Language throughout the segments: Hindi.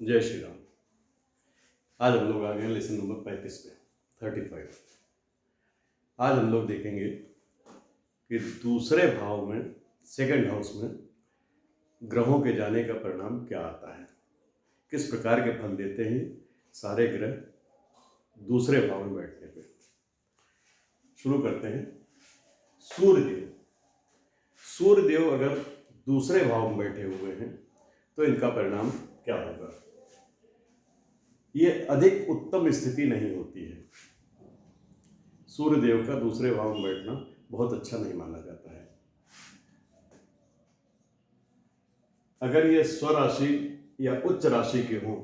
जय श्री राम। आज हम लोग आ गए लेसन नंबर 35 पे 35। आज हम लोग देखेंगे कि दूसरे भाव में, सेकंड हाउस में ग्रहों के जाने का परिणाम क्या आता है, किस प्रकार के फल देते हैं सारे ग्रह दूसरे भाव में बैठने पे। शुरू करते हैं। सूर्यदेव। सूर्यदेव अगर दूसरे भाव में बैठे हुए हैं तो इनका परिणाम क्या होगा। ये अधिक उत्तम स्थिति नहीं होती है। सूर्यदेव का दूसरे भाव में बैठना बहुत अच्छा नहीं माना जाता है। अगर ये स्वराशि या उच्च राशि के हों,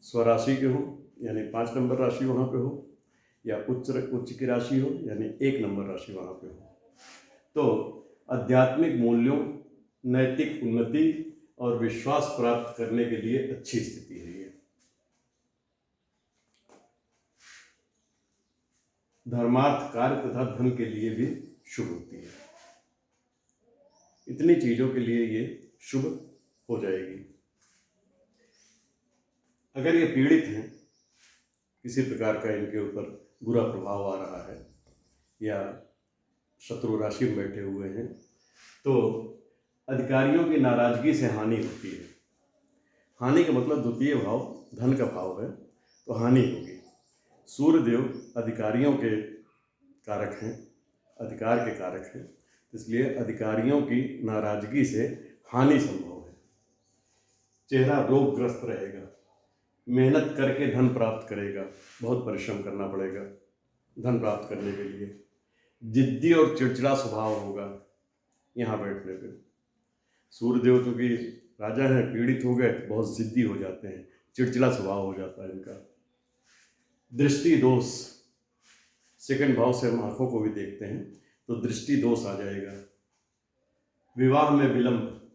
स्वराशि के हों यानी 5 नंबर राशि वहां पे हो, या उच्च की राशि हो यानी 1 नंबर राशि वहां पे हो, तो आध्यात्मिक मूल्यों, नैतिक उन्नति और विश्वास प्राप्त करने के लिए अच्छी स्थिति है। ये धर्मार्थ कार्य तथा धन के लिए भी शुभ होती है। इतनी चीजों के लिए ये शुभ हो जाएगी। अगर ये पीड़ित हैं, किसी प्रकार का इनके ऊपर बुरा प्रभाव आ रहा है या शत्रु राशि में बैठे हुए हैं, तो अधिकारियों की नाराजगी से हानि होती है। हानि का मतलब द्वितीय भाव धन का भाव है, तो हानि होगी। सूर्यदेव अधिकारियों के कारक हैं, अधिकार के कारक हैं, इसलिए अधिकारियों की नाराजगी से हानि संभव है। चेहरा रोगग्रस्त रहेगा, मेहनत करके धन प्राप्त करेगा, बहुत परिश्रम करना पड़ेगा धन प्राप्त करने के लिए। जिद्दी और चिड़चिड़ा स्वभाव होगा यहाँ बैठने पे। सूर्यदेव चूंकि राजा हैं, पीड़ित हो गए तो बहुत जिद्दी हो जाते हैं, चिड़चिड़ा स्वभाव हो जाता है इनका। दृष्टि दोष, सेकंड भाव से हम आंखों को भी देखते हैं, तो दृष्टि दोष आ जाएगा। विवाह में विलंब,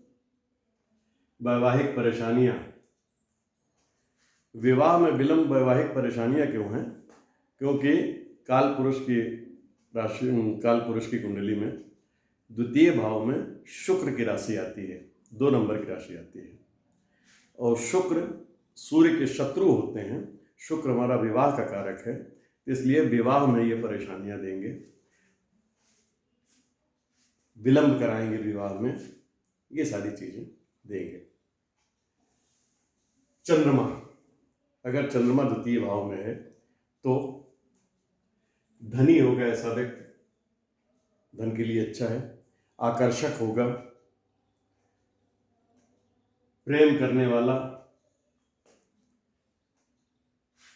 वैवाहिक परेशानियां। विवाह में विलंब, वैवाहिक परेशानियां क्यों हैं? क्योंकि काल पुरुष की कुंडली में द्वितीय भाव में शुक्र की राशि आती है, 2 नंबर की राशि आती है, और शुक्र सूर्य के शत्रु होते हैं। शुक्र हमारा विवाह का कारक है, इसलिए विवाह में ये परेशानियां देंगे, विलंब कराएंगे विवाह में, ये सारी चीजें देंगे। चंद्रमा, अगर चंद्रमा द्वितीय भाव में है तो धनी होगा ऐसा व्यक्ति, धन के लिए अच्छा है। आकर्षक होगा, प्रेम करने वाला,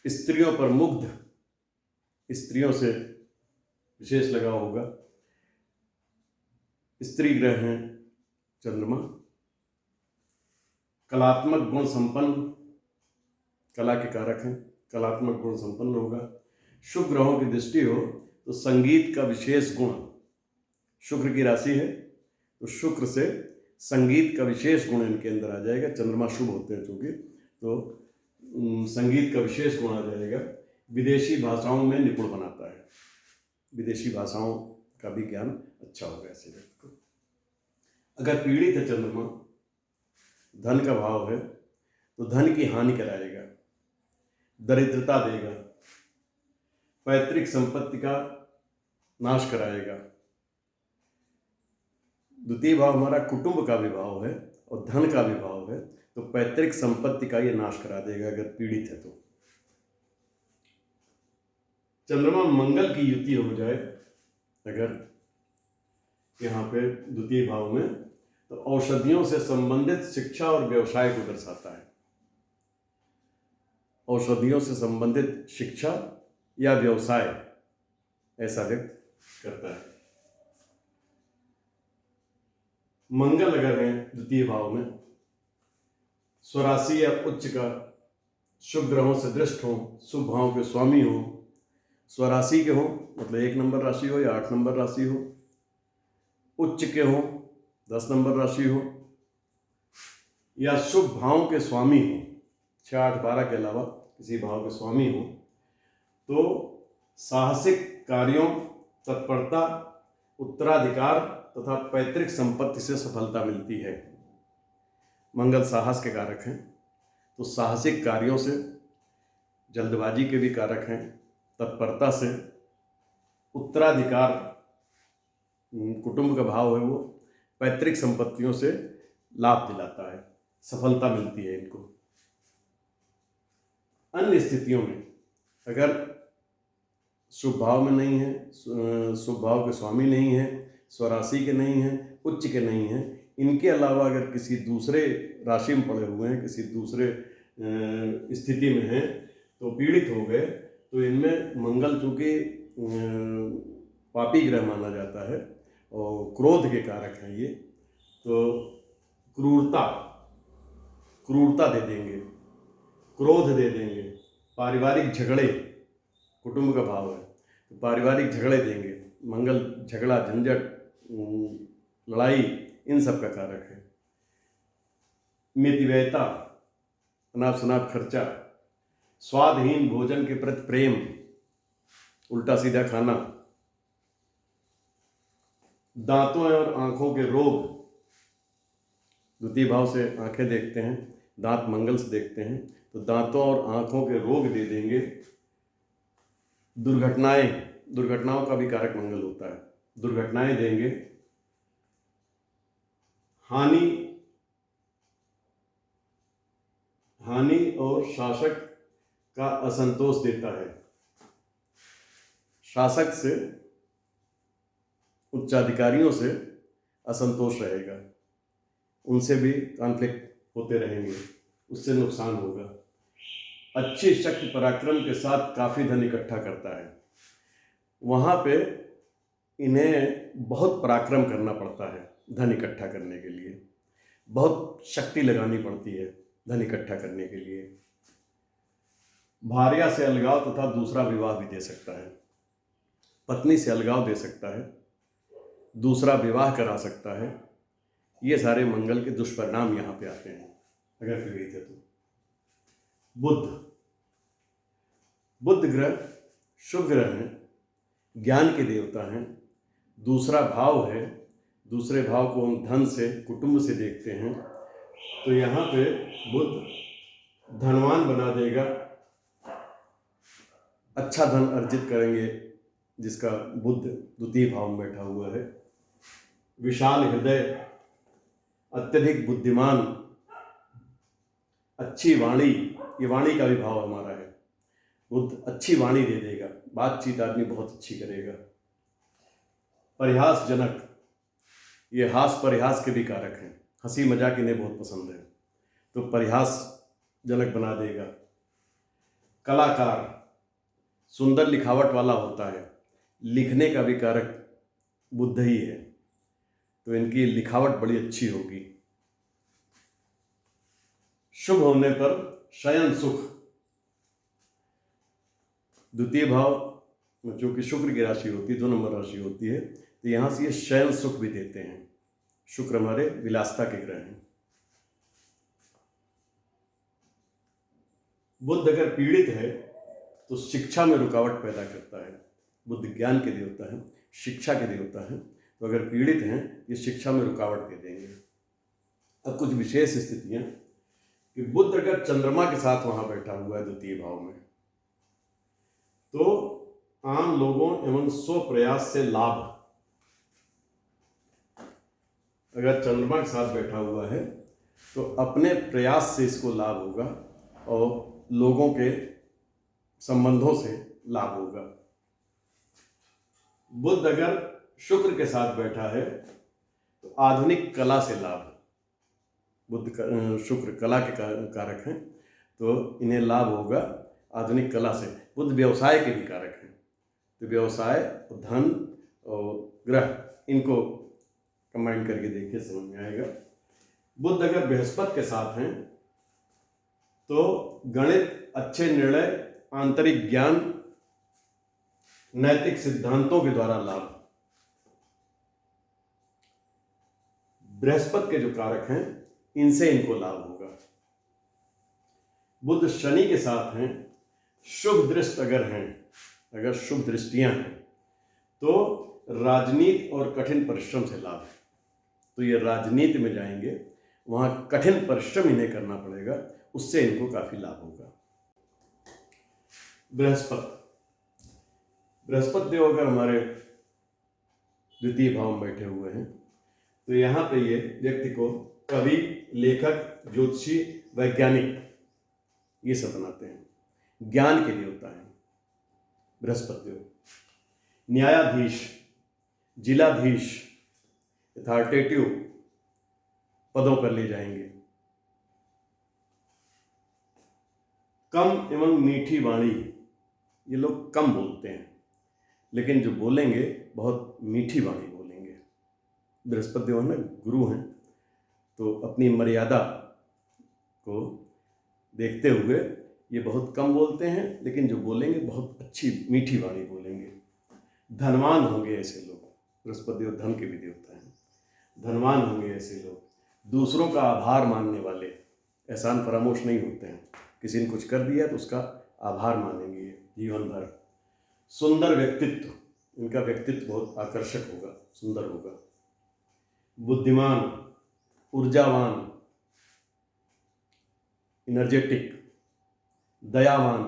स्त्रियों पर मुग्ध, स्त्रियों से विशेष लगाव होगा। स्त्री ग्रह हैं चंद्रमा। कलात्मक गुण संपन्न, कला के कारक हैं, कलात्मक गुण संपन्न होगा। शुभ ग्रहों की दृष्टि हो तो संगीत का विशेष गुण, शुक्र की राशि है तो शुक्र से संगीत का विशेष गुण इनके अंदर आ जाएगा। चंद्रमा शुभ होते हैं चूंकि, तो संगीत का विशेष गुण आ जाएगा। विदेशी भाषाओं में निपुण बनाता है, विदेशी भाषाओं का भी ज्ञान अच्छा होगा ऐसे व्यक्ति को। अगर पीड़ित है चंद्रमा, धन का भाव है, तो धन की हानि कराएगा, दरिद्रता देगा, पैतृक संपत्ति का नाश कराएगा। द्वितीय भाव हमारा कुटुंब का भी भाव है और धन का भी भाव है, तो पैतृक संपत्ति का ये नाश करा देगा अगर पीड़ित है तो। चंद्रमा मंगल की युति हो जाए अगर यहाँ पे द्वितीय भाव में, तो औषधियों से संबंधित शिक्षा और व्यवसाय को दर्शाता है। औषधियों से संबंधित शिक्षा या व्यवसाय ऐसा व्यक्त करता है। मंगल अगर है द्वितीय भाव में, स्वराशि या उच्च का, शुभ ग्रहों से दृष्ट हो, शुभ भाव के स्वामी हो, स्वराशि के हो मतलब 1 नंबर राशि हो या 8 नंबर राशि हो, उच्च के हो 10 नंबर राशि हो, या शुभ भाव के स्वामी हो, 6, 8, 12 के अलावा किसी भाव के स्वामी हो, तो साहसिक कार्यों, तत्परता, उत्तराधिकार तथा पैतृक संपत्ति से सफलता मिलती है। मंगल साहस के कारक हैं, तो साहसिक कार्यों से, जल्दबाजी के भी कारक हैं, तत्परता से, उत्तराधिकार कुटुंब का भाव है वो, पैतृक संपत्तियों से लाभ दिलाता है, सफलता मिलती है इनको। अन्य स्थितियों में अगर शुभ भाव में नहीं है, शुभ भाव के स्वामी नहीं है, स्वराशि के नहीं हैं, उच्च के नहीं हैं, इनके अलावा अगर किसी दूसरे राशि में पड़े हुए हैं, किसी दूसरे स्थिति में हैं, तो पीड़ित हो गए, तो इनमें मंगल चूँकि पापी ग्रह माना जाता है और क्रोध के कारक हैं ये, तो क्रूरता दे देंगे, क्रोध दे देंगे, पारिवारिक झगड़े, कुटुंब का भाव है तो पारिवारिक झगड़े देंगे, मंगल झगड़ा, झंझट, लड़ाई, इन सब का कारक है। मितव्ययता, अनाप शनाप खर्चा, स्वादहीन भोजन के प्रति प्रेम, उल्टा सीधा खाना, दांतों और आंखों के रोग, द्वितीय भाव से आंखें देखते हैं, दांत मंगल से देखते हैं, तो दांतों और आंखों के रोग दे देंगे। दुर्घटनाओं का भी कारक मंगल होता है, दुर्घटनाएं देंगे। हानि और शासक का असंतोष देता है, शासक से, उच्चाधिकारियों से असंतोष रहेगा, उनसे भी कॉन्फ्लिक्ट होते रहेंगे, उससे नुकसान होगा। अच्छी शक्ति पराक्रम के साथ काफ़ी धन इकट्ठा करता है, वहाँ पे इन्हें बहुत पराक्रम करना पड़ता है धन इकट्ठा करने के लिए, बहुत शक्ति लगानी पड़ती है धन इकट्ठा करने के लिए। भार्या से अलगाव तथा दूसरा विवाह भी दे सकता है, पत्नी से अलगाव दे सकता है, दूसरा विवाह करा सकता है। ये सारे मंगल के दुष्परिणाम यहाँ पे आते हैं अगर पीड़ित है तो। बुध ग्रह शुभ ग्रह हैं, ज्ञान के देवता हैं, दूसरा भाव है, दूसरे भाव को हम धन से, कुटुंब से देखते हैं, तो यहाँ पे बुध धनवान बना देगा, अच्छा धन अर्जित करेंगे जिसका बुध द्वितीय भाव में बैठा हुआ है। विशाल हृदय, अत्यधिक बुद्धिमान, अच्छी वाणी, ये वाणी का भी भाव हमारा है, बुध अच्छी वाणी दे देगा, बातचीत आदमी बहुत अच्छी करेगा। परिहासजनक, ये हास परिहास के भी कारक हैं, हंसी मजाक इन्हें बहुत पसंद है, तो परिहासजनक बना देगा। कलाकार, सुंदर लिखावट वाला होता है, लिखने का भी कारक बुध ही है, तो इनकी लिखावट बड़ी अच्छी होगी। शुभ होने पर शयन सुख, द्वितीय भाव में चूंकि शुक्र की राशि होती है, 2 नंबर राशि होती है, तो यहाँ से ये शयन सुख भी देते हैं। शुक्र हमारे विलासता के ग्रह हैं। बुध अगर पीड़ित है तो शिक्षा में रुकावट पैदा करता है, बुध ज्ञान के देवता है, शिक्षा के देवता है, तो अगर पीड़ित हैं ये शिक्षा में रुकावट दे देंगे। अब कुछ विशेष स्थितियां कि बुध अगर चंद्रमा के साथ वहां बैठा हुआ है द्वितीय भाव में, तो आम लोगों एवं स्वप्रयास से लाभ, अगर चंद्रमा के साथ बैठा हुआ है तो अपने प्रयास से इसको लाभ होगा और लोगों के संबंधों से लाभ होगा। बुध अगर शुक्र के साथ बैठा है तो आधुनिक कला से लाभ, बुध शुक्र कला के कारक हैं, तो इन्हें लाभ होगा आधुनिक कला से। बुध व्यवसाय के भी कारक हैं, तो व्यवसाय, धन और ग्रह, इनको कंबाइन करके देखिए समझ में आएगा। बुध अगर बृहस्पति के साथ हैं तो गणित, अच्छे निर्णय, आंतरिक ज्ञान, नैतिक सिद्धांतों के द्वारा लाभ। बृहस्पति के जो कारक हैं इनसे इनको लाभ होगा। बुध शनि के साथ हैं, शुभ दृष्टि अगर हैं, अगर शुभ दृष्टियां हैं तो राजनीति और कठिन परिश्रम से लाभ है, तो ये राजनीति में जाएंगे वहाँ कठिन परिश्रम इन्हें करना पड़ेगा, उससे इनको काफ़ी लाभ होगा। बृहस्पति देव अगर हमारे द्वितीय भाव में बैठे हुए हैं तो यहाँ पे ये व्यक्ति को कवि, लेखक, ज्योतिषी, वैज्ञानिक ये सब बनाते हैं। ज्ञान के देवता है बृहस्पति देव। न्यायाधीश, जिलाधीश, अथॉरिटेटिव पदों पर ले जाएंगे। कम एवं मीठी वाणी, ये लोग कम बोलते हैं लेकिन जो बोलेंगे बहुत मीठी वाणी बोलेंगे। बृहस्पति देव में गुरु हैं तो अपनी मर्यादा को देखते हुए ये बहुत कम बोलते हैं लेकिन जो बोलेंगे बहुत अच्छी मीठी वाणी बोलेंगे। धनवान होंगे ऐसे लोग, बृहस्पति देव धन के भी देवता हैं। धनवान होंगे ऐसे लोग, दूसरों का आभार मानने वाले, एहसान फरामोश नहीं होते हैं। किसी ने कुछ कर दिया तो उसका आभार मानेंगे जीवन भर। सुंदर व्यक्तित्व, इनका व्यक्तित्व बहुत आकर्षक होगा, सुंदर होगा। बुद्धिमान, ऊर्जावान, एनर्जेटिक, दयावान,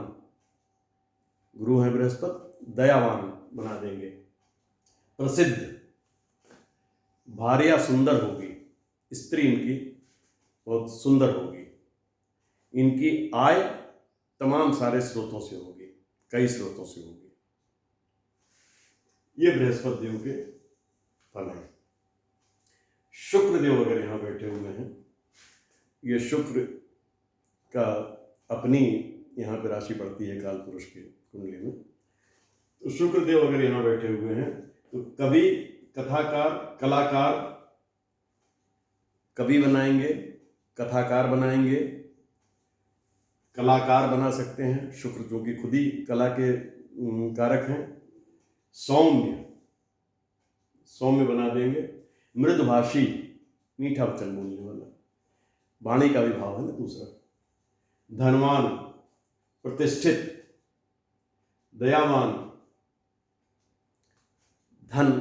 गुरु है बृहस्पति, दयावान बना देंगे। प्रसिद्ध, भार्या सुंदर होगी, स्त्री इनकी बहुत सुंदर होगी। इनकी आय तमाम सारे स्रोतों से होगी, कई स्रोतों से होगी। ये बृहस्पति देव के फल हैं। शुक्र देव अगर यहाँ बैठे हुए हैं, ये शुक्र का अपनी यहाँ पे राशि पड़ती है काल पुरुष की कुंडली में। तो शुक्र देव अगर यहाँ बैठे हुए हैं तो कवि, कथाकार, कलाकार, कवि बनाएंगे, कथाकार बनाएंगे, कलाकार बना सकते हैं। शुक्र जो कि खुद ही कला के कारक हैं। सौम्य बना देंगे। मृदुभाषी, मीठा वचन बोलने वाला, वाणी का भी भाव है ना दूसरा। धनवान, प्रतिष्ठित, दयावान, धन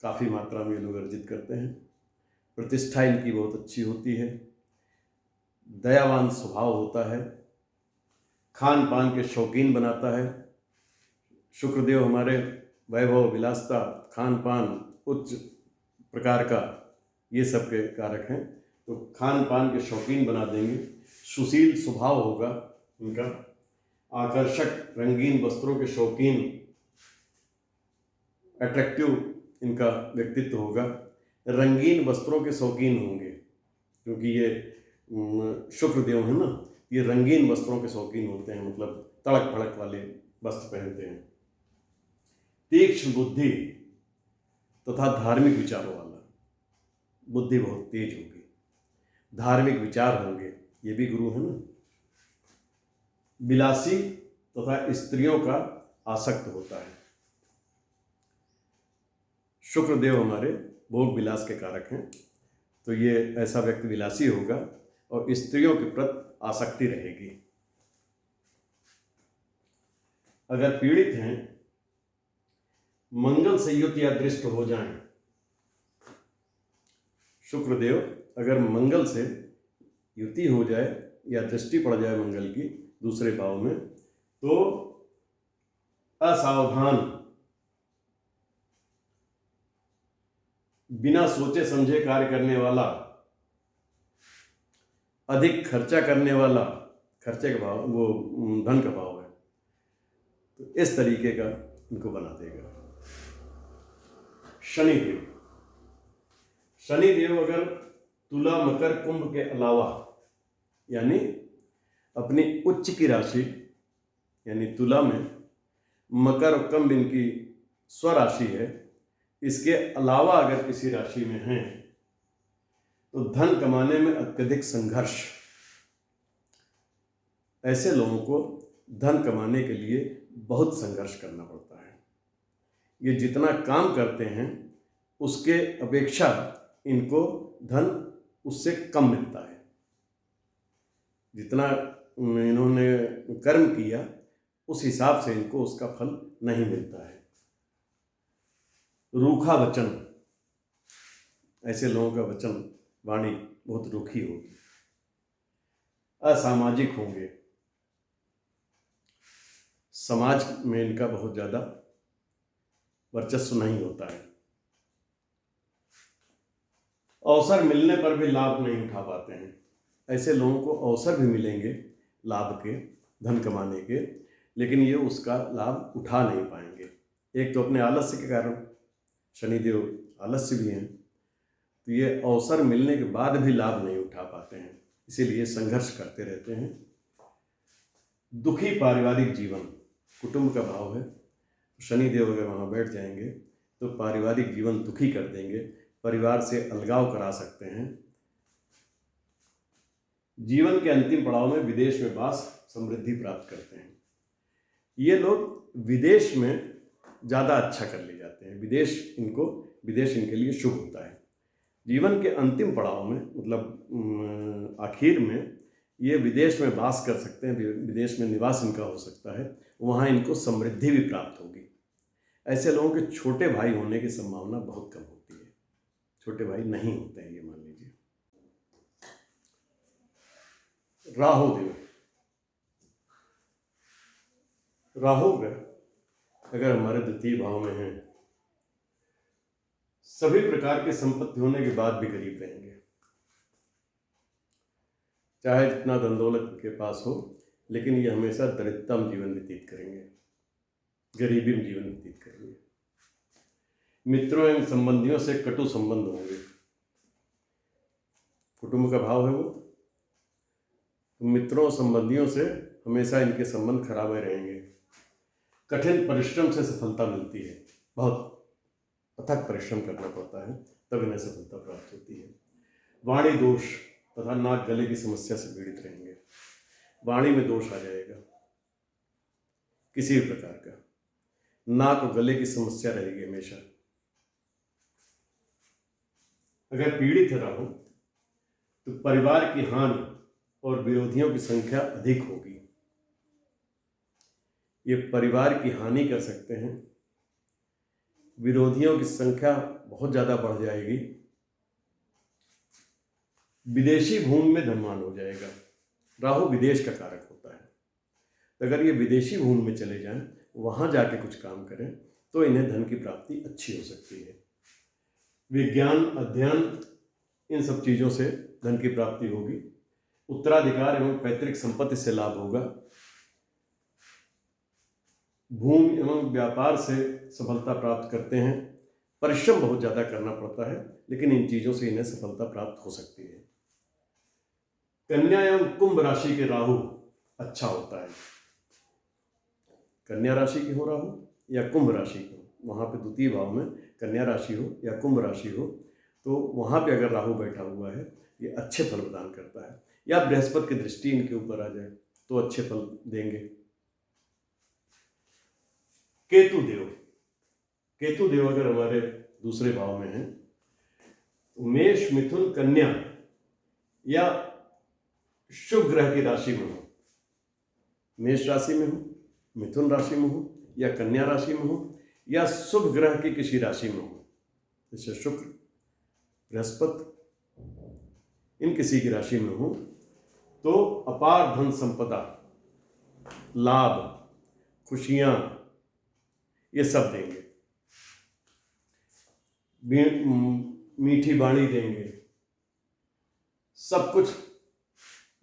काफ़ी मात्रा में लोग अर्जित करते हैं। प्रतिष्ठा इनकी बहुत अच्छी होती है। दयावान स्वभाव होता है। खान पान के शौकीन बनाता है। शुक्रदेव हमारे वैभव, विलासता, खान पान, उच्च प्रकार का, ये सब के कारक हैं। तो खान पान के शौकीन बना देंगे। सुशील स्वभाव होगा इनका। आकर्षक, रंगीन वस्त्रों के शौकीन, अट्रैक्टिव इनका व्यक्तित्व होगा। रंगीन वस्त्रों के शौकीन होंगे क्योंकि ये शुक्रदेव है ना, ये रंगीन वस्त्रों के शौकीन होते हैं, मतलब तड़क भड़क वाले वस्त्र पहनते हैं। तीक्ष्ण बुद्धि तथा धार्मिक विचारों वाला, बुद्धि बहुत तेज होगी। धार्मिक विचार होंगे, ये भी गुरु है ना। विलासी तथा स्त्रियों का आसक्त होता है। शुक्रदेव हमारे भोग विलास के कारक हैं, तो ये ऐसा व्यक्ति विलासी होगा और स्त्रियों के प्रति आसक्ति रहेगी। अगर पीड़ित हैं, मंगल से युक्त या दृष्ट हो जाएं, शुक्रदेव अगर मंगल से युति हो जाए या दृष्टि पड़ जाए मंगल की दूसरे भाव में, तो असावधान, बिना सोचे समझे कार्य करने वाला, अधिक खर्चा करने वाला, खर्चे का भाव वो धन का भाव है, तो इस तरीके का इनको बना देगा। शनिदेव, शनिदेव अगर तुला, मकर, कुंभ के अलावा यानी अपनी उच्च की राशि यानी तुला में, मकर और कुंभ इनकी स्वराशि है, इसके अलावा अगर किसी राशि में हैं तो धन कमाने में अत्यधिक संघर्ष। ऐसे लोगों को धन कमाने के लिए बहुत संघर्ष करना पड़ता है। ये जितना काम करते हैं उसके अपेक्षा इनको धन उससे कम मिलता है। जितना इन्होंने कर्म किया उस हिसाब से इनको उसका फल नहीं मिलता है। रूखा वचन, ऐसे लोगों का वचन, वाणी बहुत रुखी होगी, असामाजिक होंगे, समाज में इनका बहुत ज़्यादा वर्चस्व नहीं होता है, अवसर मिलने पर भी लाभ नहीं उठा पाते हैं। ऐसे लोगों को अवसर भी मिलेंगे लाभ के, धन कमाने के, लेकिन ये उसका लाभ उठा नहीं पाएंगे। एक तो अपने आलस्य के कारण, शनिदेव आलस्य भी हैं, तो ये अवसर मिलने के बाद भी लाभ नहीं उठा पाते हैं, इसीलिए संघर्ष करते रहते हैं। दुखी पारिवारिक जीवन, कुटुंब का भाव है, शनिदेव अगर वहाँ बैठ जाएंगे तो पारिवारिक जीवन दुखी कर देंगे, परिवार से अलगाव करा सकते हैं। जीवन के अंतिम पड़ाव में विदेश में वास, समृद्धि प्राप्त करते हैं। ये लोग विदेश में ज़्यादा अच्छा कर ले जाते हैं, विदेश इनके लिए शुभ होता है। जीवन के अंतिम पड़ाव में, मतलब आखिर में, ये विदेश में वास कर सकते हैं, विदेश में निवास इनका हो सकता है, वहाँ इनको समृद्धि भी प्राप्त होगी। ऐसे लोगों के छोटे भाई होने की संभावना बहुत कम होती है, छोटे भाई नहीं होते हैं, ये मान लीजिए। राहु देव, राहु ग्रह अगर हमारे द्वितीय भाव में है, सभी प्रकार की संपत्ति होने के बाद भी गरीब रहेंगे, चाहे जितना धन दौलत के पास हो, लेकिन ये हमेशा दरिद्रतम जीवन व्यतीत करेंगे, गरीबी में जीवन व्यतीत करेंगे। मित्रों एवं संबंधियों से कटु संबंध होंगे, कुटुंब का भाव है वो, तो मित्रों संबंधियों से हमेशा इनके संबंध खराब रहेंगे। कठिन परिश्रम से सफलता मिलती है, बहुत अथक परिश्रम करना पड़ता है, तब इन्हें सफलता प्राप्त होती है। वाणी दोष तथा नाक गले की समस्या से पीड़ित रहेंगे, वाणी में दोष आ जाएगा किसी भी प्रकार का, नाक और गले की समस्या रहेगी हमेशा। अगर पीड़ित है राहु तो परिवार की हानि और विरोधियों की संख्या अधिक होगी, ये परिवार की हानि कर सकते हैं, विरोधियों की संख्या बहुत ज़्यादा बढ़ जाएगी, विदेशी भूमि में धनवान हो जाएगा। राहु विदेश का कारक होता है, तो अगर ये विदेशी भूमि में चले जाएं, वहाँ जाके कुछ काम करें, तो इन्हें धन की प्राप्ति अच्छी हो सकती है। विज्ञान, अध्ययन, इन सब चीज़ों से धन की प्राप्ति होगी। उत्तराधिकार एवं पैतृक संपत्ति से लाभ होगा। भूमि एवं व्यापार से सफलता प्राप्त करते हैं। परिश्रम बहुत ज़्यादा करना पड़ता है, लेकिन इन चीज़ों से इन्हें सफलता प्राप्त हो सकती है। कन्या एवं कुंभ राशि के राहु अच्छा होता है, कन्या राशि के हो राहु या कुंभ राशि के हो, वहाँ पे द्वितीय भाव में कन्या राशि हो या कुंभ राशि हो, तो वहाँ पे अगर राहु बैठा हुआ है, ये अच्छे फल प्रदान करता है। या बृहस्पति की दृष्टि इनके ऊपर आ जाए तो अच्छे फल देंगे। केतु देव अगर हमारे दूसरे भाव में है, मेष, मिथुन, कन्या या शुभ ग्रह की राशि में हो, मेष राशि में हो, मिथुन राशि में हो या कन्या राशि में हो या शुभ ग्रह की किसी राशि में हो, जैसे शुक्र, बृहस्पति, इन किसी की राशि में हो, तो अपार धन संपदा, लाभ, खुशियां, ये सब देंगे। मीठी वाणी देंगे, सब कुछ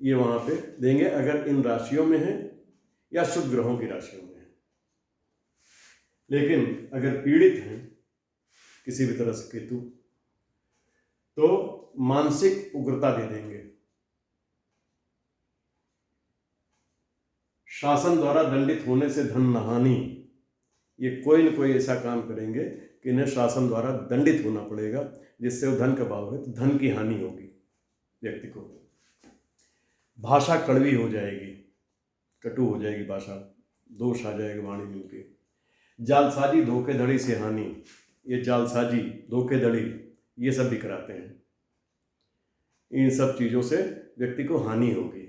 ये वहां पे देंगे अगर इन राशियों में है या शुभ ग्रहों की राशियों में है। लेकिन अगर पीड़ित हैं किसी भी तरह से केतु, तो मानसिक उग्रता दे देंगे, शासन द्वारा दंडित होने से धन नहानि, ये कोई न कोई ऐसा काम करेंगे कि इन्हें शासन द्वारा दंडित होना पड़ेगा, जिससे वो धन का भाव है तो धन की हानि होगी व्यक्ति को। भाषा कड़वी हो जाएगी, कटु हो जाएगी भाषा, दोष आ जाएगा वाणी में उनके। जालसाजी, धोखेधड़ी से हानि, ये जालसाजी, धोखेधड़ी, ये सब भी कराते हैं। इन सब चीज़ों से व्यक्ति को हानि होगी।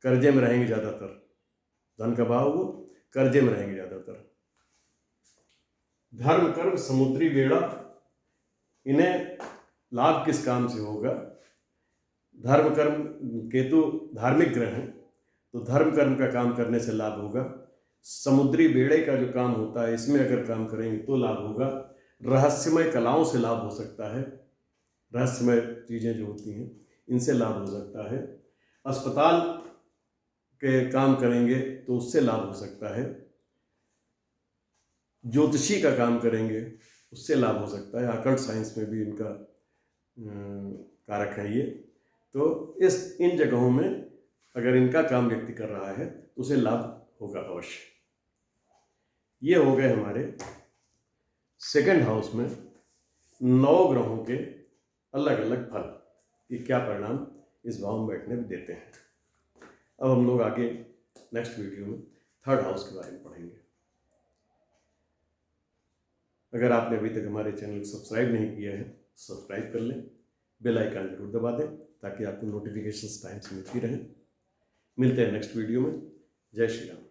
कर्जे में रहेंगे ज़्यादातर, धन का भाव वो कर्जे में रहेंगे ज़्यादातर। धर्म, कर्म, समुद्री बेड़ा, इन्हें लाभ किस काम से होगा? धर्म कर्म, केतु धार्मिक ग्रह है, तो धर्म कर्म का काम करने से लाभ होगा। समुद्री बेड़े का जो काम होता है इसमें अगर काम करेंगे तो लाभ होगा। रहस्यमय कलाओं से लाभ हो सकता है, रहस्यमय चीज़ें जो होती हैं इनसे लाभ हो सकता है। अस्पताल के काम करेंगे तो उससे लाभ हो सकता है। ज्योतिषी का काम करेंगे उससे लाभ हो सकता है। ऑकल्ट साइंस में भी इनका कारक है ये। तो इन जगहों में अगर इनका काम व्यक्ति कर रहा है तो उसे लाभ होगा अवश्य। ये हो गए हमारे सेकंड हाउस में 9 ग्रहों के अलग अलग फल, कि क्या परिणाम इस भाव में बैठने में देते हैं। अब हम लोग आगे नेक्स्ट वीडियो में थर्ड हाउस के बारे में पढ़ेंगे। अगर आपने अभी तक हमारे चैनल को सब्सक्राइब नहीं किया है सब्सक्राइब कर लें, बेल आइकन जरूर दबा दें ताकि आपको नोटिफिकेशंस टाइम से मिलती रहें। मिलते हैं नेक्स्ट वीडियो में। जय श्री राम।